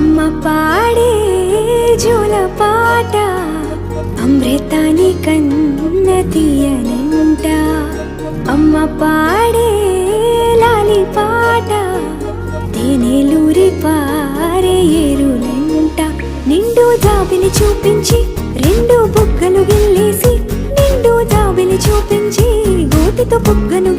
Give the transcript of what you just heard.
అమ్మ పాడే జోల పాట అమృతాని కన్న తీయనంట. అమ్మ పాడే లాలి పాట తేనెలూరి పారే ఏరులంట. నిండు జాబిలి చూపించి రెండు బుగ్గలు గిల్లేసి, నిండు జాబిలి చూపించి గోటితో బుగ్గను